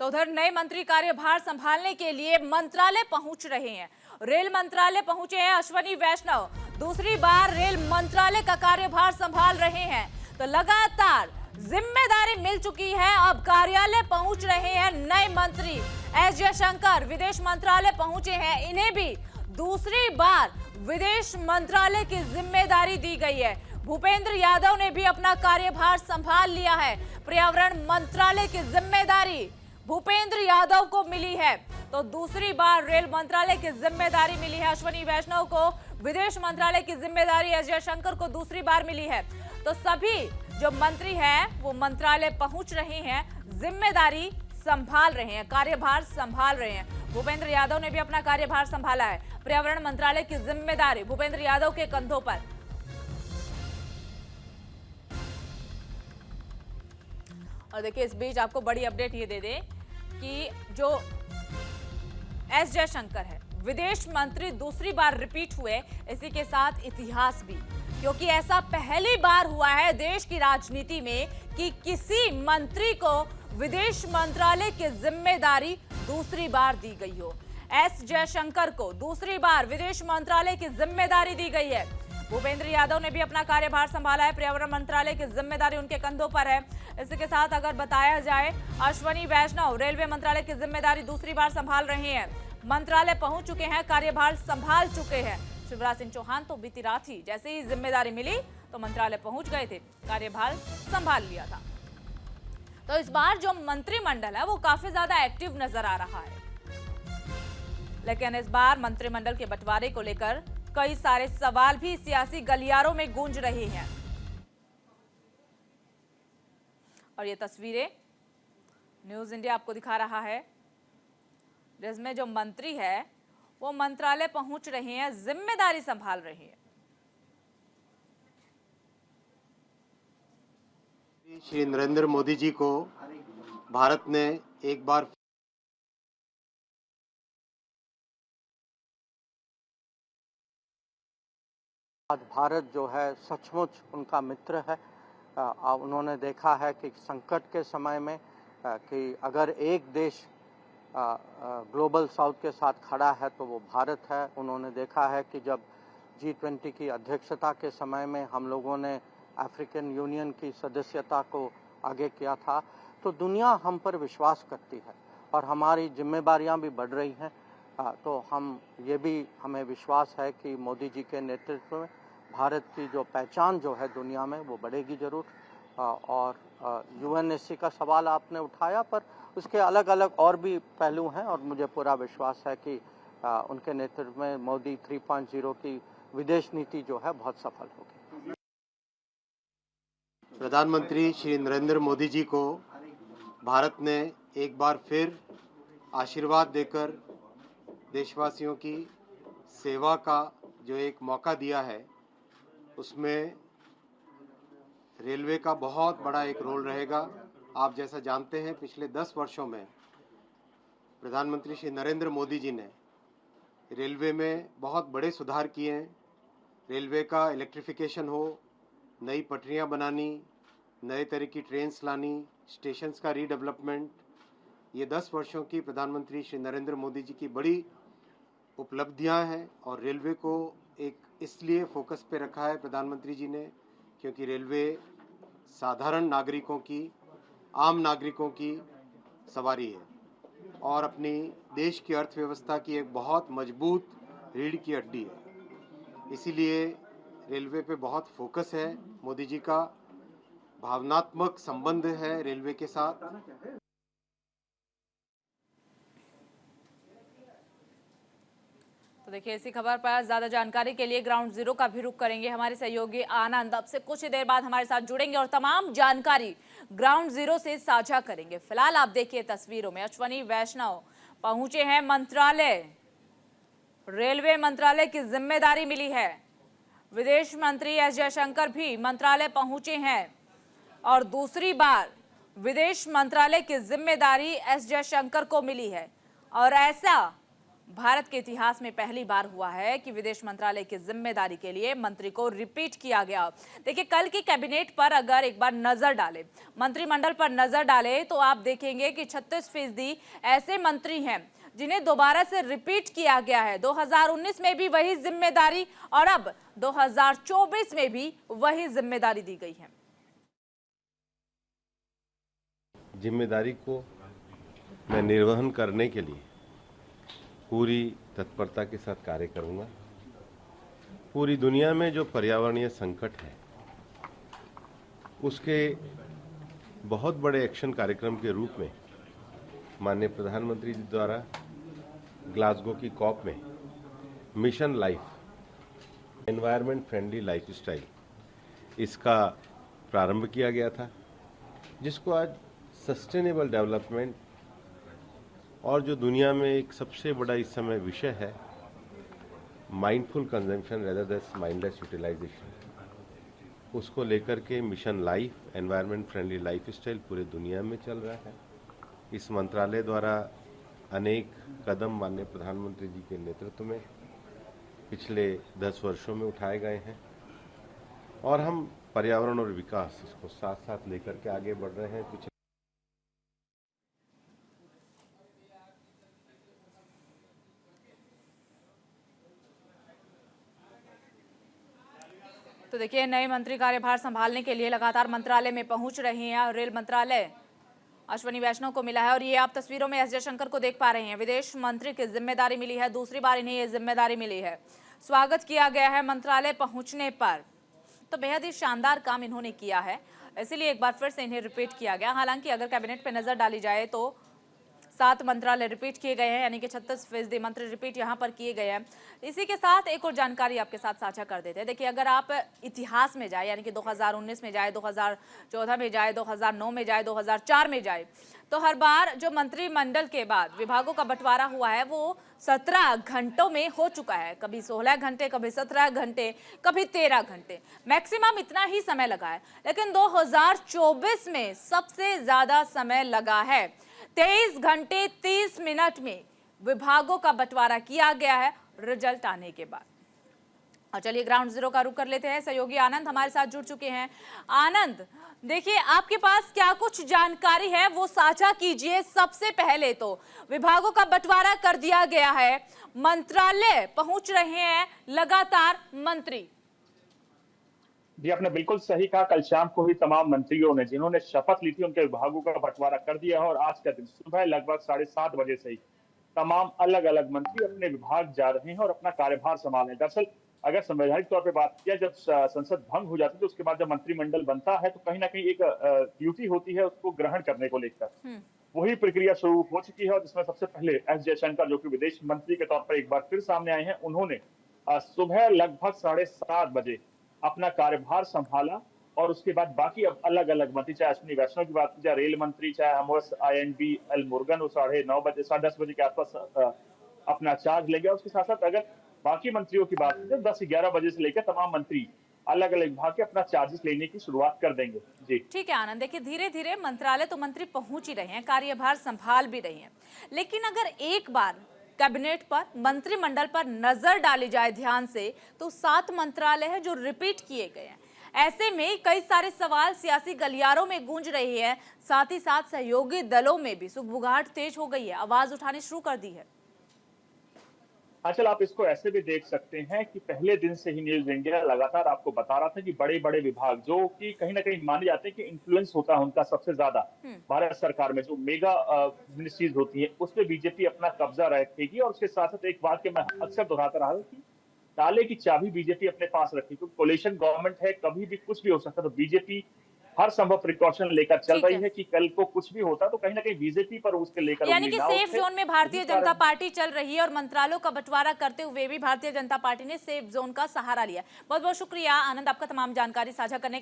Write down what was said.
तो उधर नए मंत्री कार्यभार संभालने के लिए मंत्रालय पहुंच रहे हैं। रेल मंत्रालय पहुंचे हैं अश्वनी वैष्णव, दूसरी बार रेल मंत्रालय का कार्यभार संभाल रहे हैं। तो लगातार जिम्मेदारी मिल चुकी है, अब कार्यालय पहुंच रहे हैं नए मंत्री। एस जयशंकर विदेश मंत्रालय पहुंचे हैं, इन्हें भी दूसरी बार विदेश मंत्रालय की जिम्मेदारी दी गई है। भूपेंद्र यादव ने भी अपना कार्यभार संभाल लिया है। पर्यावरण मंत्रालय की जिम्मेदारी भूपेंद्र यादव को मिली है, तो दूसरी बार रेल मंत्रालय की जिम्मेदारी मिली है अश्वनी वैष्णव को। विदेश मंत्रालय की जिम्मेदारी एस जयशंकर को दूसरी बार मिली है। तो सभी जो मंत्री हैं वो मंत्रालय पहुंच रहे हैं, जिम्मेदारी संभाल रहे हैं, कार्यभार संभाल रहे हैं। भूपेंद्र यादव ने भी अपना कार्यभार संभाला है। पर्यावरण मंत्रालय की जिम्मेदारी भूपेंद्र यादव के कंधों पर। और देखिए, इस बीच आपको बड़ी अपडेट ये दे दें कि जो एस जयशंकर है विदेश मंत्री दूसरी बार रिपीट हुए, इसी के साथ इतिहास भी, क्योंकि ऐसा पहली बार हुआ है देश की राजनीति में कि किसी मंत्री को विदेश मंत्रालय की जिम्मेदारी दूसरी बार दी गई हो। एस जयशंकर को दूसरी बार विदेश मंत्रालय की जिम्मेदारी दी गई है। भूपेंद्र यादव ने भी अपना कार्यभार संभाला है, पर्यावरण मंत्रालय की जिम्मेदारी उनके कंधों पर है। इसी के साथ अगर बताया जाए, अश्वनी वैष्णव रेलवे मंत्रालय की जिम्मेदारी दूसरी बार संभाल रहे हैं, मंत्रालय पहुंच चुके हैं, कार्यभार संभाल चुके हैं। शिवराज सिंह चौहान तो बीती रात ही जैसे ही जिम्मेदारी मिली तो मंत्रालय पहुंच गए थे, कार्यभार संभाल लिया था। तो इस बार जो मंत्रिमंडल है वो काफी ज्यादा एक्टिव नजर आ रहा है, लेकिन इस बार मंत्रिमंडल के बंटवारे को लेकर कई सारे सवाल भी सियासी गलियारों में गूंज रहे हैं। और ये तस्वीरें न्यूज इंडिया आपको दिखा रहा है, जिसमें जो मंत्री है वो मंत्रालय पहुंच रहे हैं, जिम्मेदारी संभाल रहे हैं। श्री नरेंद्र मोदी जी को भारत ने एक बार आज भारत जो है सचमुच उनका मित्र है। उन्होंने देखा है कि संकट के समय में कि अगर एक देश ग्लोबल साउथ के साथ खड़ा है तो वो भारत है। उन्होंने देखा है कि जब G20 की अध्यक्षता के समय में हम लोगों ने अफ्रीकन यूनियन की सदस्यता को आगे किया था, तो दुनिया हम पर विश्वास करती है और हमारी जिम्मेदारियां भी बढ़ रही हैं। तो हमें विश्वास है कि मोदी जी के नेतृत्व में भारत की जो पहचान जो है दुनिया में वो बढ़ेगी जरूर। और UNSC का सवाल आपने उठाया, पर उसके अलग अलग और भी पहलू हैं और मुझे पूरा विश्वास है कि उनके नेतृत्व में मोदी 3.0 की विदेश नीति जो है बहुत सफल होगी। प्रधानमंत्री श्री नरेंद्र मोदी जी को भारत ने एक बार फिर आशीर्वाद देकर देशवासियों की सेवा का जो एक मौका दिया है, उसमें रेलवे का बहुत बड़ा एक रोल रहेगा। आप जैसा जानते हैं, पिछले 10 वर्षों में प्रधानमंत्री श्री नरेंद्र मोदी जी ने रेलवे में बहुत बड़े सुधार किए हैं। रेलवे का इलेक्ट्रिफिकेशन हो, नई पटरियां बनानी, नए तरह की ट्रेन्स लानी, स्टेशंस का रीडेवलपमेंट, ये 10 वर्षों की प्रधानमंत्री श्री नरेंद्र मोदी जी की बड़ी उपलब्धियां हैं। और रेलवे को एक इसलिए फोकस पे रखा है प्रधानमंत्री जी ने, क्योंकि रेलवे साधारण नागरिकों की, आम नागरिकों की सवारी है और अपनी देश की अर्थव्यवस्था की एक बहुत मजबूत रीढ़ की हड्डी है। इसीलिए रेलवे पे बहुत फोकस है। मोदी जी का भावनात्मक संबंध है रेलवे के साथ। तो देखिए, इसी खबर पर ज्यादा जानकारी के लिए ग्राउंड जीरो का भी रुख करेंगे। हमारे सहयोगी आनंद अब से कुछ ही देर बाद हमारे साथ जुड़ेंगे और तमाम जानकारी ग्राउंड जीरो से साझा करेंगे। फिलहाल आप देखिए तस्वीरों में अश्वनी वैष्णव पहुंचे हैं मंत्रालय, रेलवे मंत्रालय की जिम्मेदारी मिली है। विदेश मंत्री एस जयशंकर भी मंत्रालय पहुंचे हैं और दूसरी बार विदेश मंत्रालय की जिम्मेदारी एस जयशंकर को मिली है। और ऐसा भारत के इतिहास में पहली बार हुआ है कि विदेश मंत्रालय की जिम्मेदारी के लिए मंत्री को रिपीट किया गया। देखिए, कल की कैबिनेट पर अगर एक बार नजर डालें, मंत्रिमंडल पर नजर डालें, तो आप देखेंगे कि 36% ऐसे मंत्री हैं जिन्हें दोबारा से रिपीट किया गया है। 2019 में भी वही जिम्मेदारी और अब 2024 में भी वही जिम्मेदारी दी गई है। जिम्मेदारी को मैं निर्वहन करने के लिए पूरी तत्परता के साथ कार्य करूंगा। पूरी दुनिया में जो पर्यावरणीय संकट है उसके बहुत बड़े एक्शन कार्यक्रम के रूप में माननीय प्रधानमंत्री जी द्वारा ग्लासगो की कॉप में mission life environment friendly lifestyle इसका प्रारंभ किया गया था, जिसको आज सस्टेनेबल डेवलपमेंट और जो दुनिया में एक सबसे बड़ा इस समय विषय है mindful consumption rather than mindless utilisation, उसको लेकर के mission life environment friendly lifestyle पूरे दुनिया में चल रहा है। इस मंत्रालय द्वारा अनेक कदम माननीय प्रधानमंत्री जी के नेतृत्व में पिछले 10 वर्षों में उठाए गए हैं और हम पर्यावरण और विकास इसको साथ साथ लेकर के आगे बढ़ रहे हैं। कुछ तो देखिए, नए मंत्री कार्यभार संभालने के लिए लगातार मंत्रालय में पहुंच रहे हैं और रेल मंत्रालय अश्विनी वैष्णव को मिला है और ये आप तस्वीरों में एस जयशंकर को देख पा रहे हैं। विदेश मंत्री की जिम्मेदारी मिली है, दूसरी बार इन्हें ये जिम्मेदारी मिली है। स्वागत किया गया है मंत्रालय पहुंचने पर, तो बेहद ही शानदार काम इन्होंने किया है, इसीलिए एक बार फिर से इन्हें रिपीट किया गया। हालांकि अगर कैबिनेट पे नजर डाली जाए तो 7 मंत्रालय रिपीट किए गए हैं, यानी कि 36% मंत्री रिपीट यहां पर किए गए हैं। इसी के साथ एक और जानकारी आपके साथ साझा कर देते हैं। देखिए, अगर आप इतिहास में जाए, यानी कि 2019 में जाए, 2014 में जाए, 2009 में जाए, 2004 में जाए, तो हर बार जो मंत्रिमंडल के बाद विभागों का बंटवारा हुआ है वो 17 घंटों में हो चुका है। कभी 16 घंटे, कभी 17 घंटे, कभी 13 घंटे, मैक्सिमम इतना ही समय लगा है। लेकिन 2024 में सबसे ज्यादा समय लगा है। 23 घंटे 30 मिनट में विभागों का बंटवारा किया गया है रिजल्ट आने के बाद। और चलिए ग्राउंड जीरो का रुख कर लेते हैं। सहयोगी आनंद हमारे साथ जुड़ चुके हैं। आनंद, देखिए, आपके पास क्या कुछ जानकारी है वो साझा कीजिए। सबसे पहले तो विभागों का बंटवारा कर दिया गया है, मंत्रालय पहुंच रहे हैं लगातार मंत्री। जी, आपने बिल्कुल सही कहा। कल शाम को ही तमाम मंत्रियों ने जिन्होंने शपथ ली थी उनके विभागों का बंटवारा कर दिया है और आज का दिन सुबह लगभग 7:30 बजे से ही तमाम अलग अलग मंत्री अपने विभाग जा रहे हैं और अपना कार्यभार संभाल रहे हैं। दरअसल अगर संवैधानिक तौर पर बात किया, जब संसद भंग हो जाती है तो उसके बाद जब मंत्रिमंडल बनता है तो कहीं ना कहीं एक ड्यूटी होती है उसको ग्रहण करने को लेकर। वही प्रक्रिया शुरू हो चुकी है और जिसमें सबसे पहले एस जयशंकर, जो कि विदेश मंत्री के तौर पर एक बार फिर सामने आए हैं, उन्होंने सुबह लगभग 7:30 बजे अपना कार्यभार संभाला और उसके बाद बाकी अब अलग अलग मंत्री, चाहे अश्विनी वैष्णव की बात की जाए, रेल मंत्री, चाहे एमओएस INV एल मुरुगन, वो 9:30 बजे 10:30 बजे के आसपास अपना चार्ज लेंगे। उसके साथ साथ अगर बाकी मंत्रियों की बात की 10-11 बजे से लेकर तमाम मंत्री अलग अलग विभाग के अपना चार्जेस लेने की शुरुआत कर देंगे। जी ठीक है आनंद, देखिए धीरे धीरे मंत्रालय तो मंत्री पहुंच ही रहे हैं, कार्यभार संभाल भी रहे हैं, लेकिन अगर एक बार कैबिनेट पर, मंत्रिमंडल पर नजर डाली जाए ध्यान से तो 7 मंत्रालय है जो रिपीट किए गए हैं। ऐसे में कई सारे सवाल सियासी गलियारों में गूंज रहे हैं, साथ ही साथ सहयोगी दलों में भी सुगबुगाहट तेज हो गई है, आवाज उठानी शुरू कर दी है। आजकल आप इसको ऐसे भी देख सकते हैं कि पहले दिन से ही न्यूज इंडिया लगातार आपको बता रहा था कि बड़े बड़े विभाग जो कि कहीं ना कहीं माने जाते हैं कि इन्फ्लुएंस होता है उनका सबसे ज्यादा भारत सरकार में, जो मेगा मिनिस्ट्रीज होती है उसमें बीजेपी अपना कब्जा रखेगी। और उसके साथ साथ एक बात के मैं अक्सर दोहराता रहा हूँ कि ताले की चाबी बीजेपी अपने पास रखी, क्योंकि कोलिशन गवर्नमेंट है, कभी भी कुछ भी हो सकता है। तो बीजेपी हर संभव प्रिकॉशन लेकर चल रही है कि कल को कुछ भी होता तो कहीं ना कहीं बीजेपी पर उसके लेकर, यानी कि सेफ जोन में भारतीय जनता पार्टी चल रही है और मंत्रालयों का बंटवारा करते हुए भी भारतीय जनता पार्टी ने सेफ जोन का सहारा लिया। बहुत बहुत शुक्रिया आनंद आपका तमाम जानकारी साझा करने के